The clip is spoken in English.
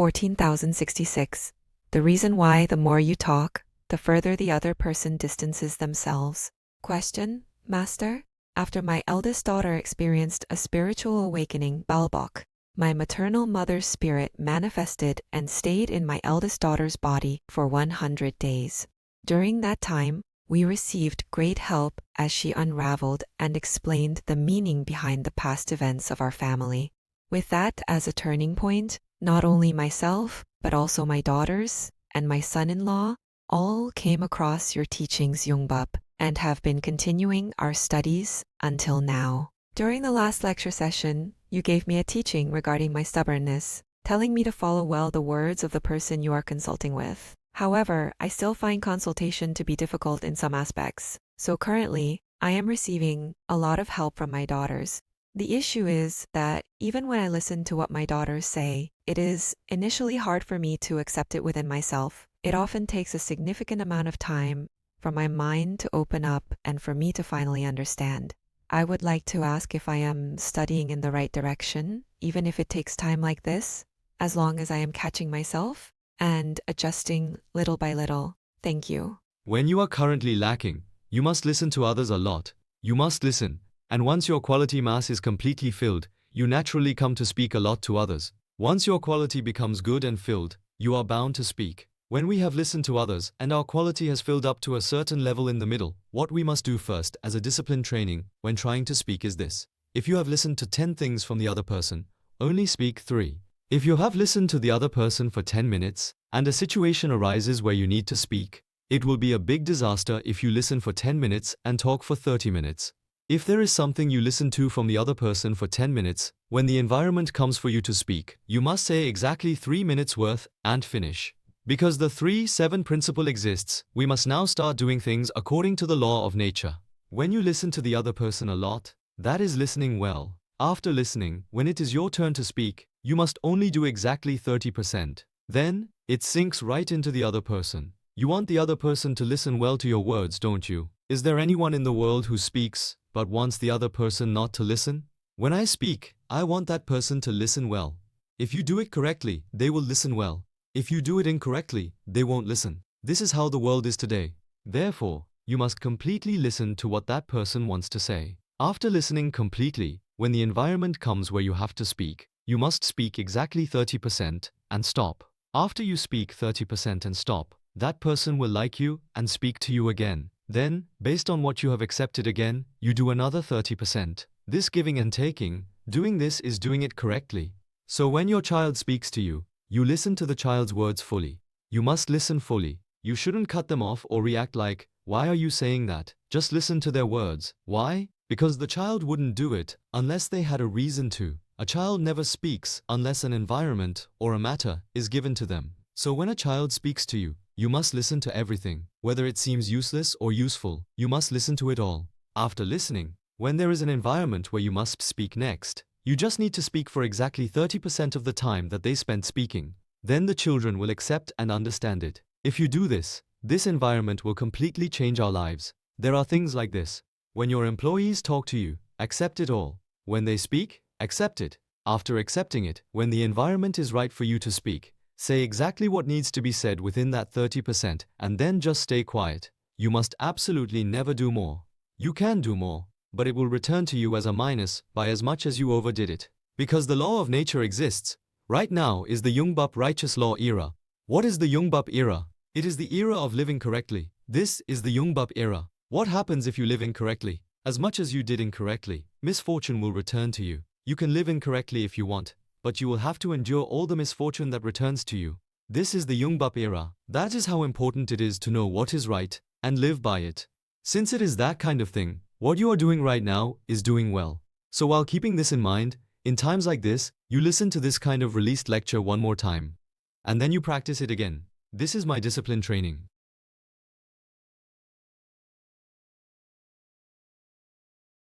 14,066. The reason why the more you talk, the further the other person distances themselves. Question, Master? After my eldest daughter experienced a spiritual awakening, Balbok, my maternal mother's spirit manifested and stayed in my eldest daughter's body for 100 days. During that time, we received great help as she unraveled and explained the meaning behind the past events of our family. With that as a turning point, not only myself, but also my daughters and my son-in-law all came across your teachings, Yungbap, and have been continuing our studies until now. During the last lecture session, you gave me a teaching regarding my stubbornness, telling me to follow well the words of the person you are consulting with. However, I still find consultation to be difficult in some aspects, so currently, I am receiving a lot of help from my daughters. The issue is that even when I listen to what my daughters say, it is initially hard for me to accept it within myself. It often takes a significant amount of time for my mind to open up and for me to finally understand. I would like to ask if I am studying in the right direction, even if it takes time like this, as long as I am catching myself and adjusting little by little. Thank you. When you are currently lacking, you must listen to others a lot. You must listen, and once your quality mass is completely filled, you naturally come to speak a lot to others. Once your quality becomes good and filled, you are bound to speak. When we have listened to others and our quality has filled up to a certain level in the middle, what we must do first as a discipline training when trying to speak is this. If you have listened to 10 things from the other person, only speak 3. If you have listened to the other person for 10 minutes, and a situation arises where you need to speak, it will be a big disaster if you listen for 10 minutes and talk for 30 minutes. If there is something you listen to from the other person for 10 minutes, when the environment comes for you to speak, you must say exactly 3 minutes worth and finish. Because the 3-7 principle exists, we must now start doing things according to the law of nature. When you listen to the other person a lot, that is listening well. After listening, when it is your turn to speak, you must only do exactly 30%. Then, it sinks right into the other person. You want the other person to listen well to your words, don't you? Is there anyone in the world who speaks, but wants the other person not to listen? When I speak, I want that person to listen well. If you do it correctly, they will listen well. If you do it incorrectly, they won't listen. This is how the world is today. Therefore, you must completely listen to what that person wants to say. After listening completely, when the environment comes where you have to speak, you must speak exactly 30% and stop. After you speak 30% and stop, that person will like you and speak to you again. Then, based on what you have accepted again, you do another 30%. This giving and taking, doing this is doing it correctly. So when your child speaks to you, you listen to the child's words fully. You must listen fully. You shouldn't cut them off or react like, "Why are you saying that?" Just listen to their words. Why? Because the child wouldn't do it unless they had a reason to. A child never speaks unless an environment or a matter is given to them. So when a child speaks to you, you must listen to everything. Whether it seems useless or useful, you must listen to it all. After listening, when there is an environment where you must speak next, you just need to speak for exactly 30% of the time that they spent speaking. Then the children will accept and understand it. If you do this, this environment will completely change our lives. There are things like this. When your employees talk to you, accept it all. When they speak, accept it. After accepting it, when the environment is right for you to speak, say exactly what needs to be said within that 30% and then just stay quiet. You must absolutely never do more. You can do more, but it will return to you as a minus by as much as you overdid it. Because the law of nature exists. Right now is the Yungbap righteous law era. What is the Yungbap era? It is the era of living correctly. This is the Yungbap era. What happens if you live incorrectly? As much as you did incorrectly, misfortune will return to you. You can live incorrectly if you want, but you will have to endure all the misfortune that returns to you. This is the Yungbap era. That is how important it is to know what is right and live by it. Since it is that kind of thing, what you are doing right now is doing well. So while keeping this in mind, in times like this, you listen to this kind of released lecture one more time. And then you practice it again. This is my discipline training.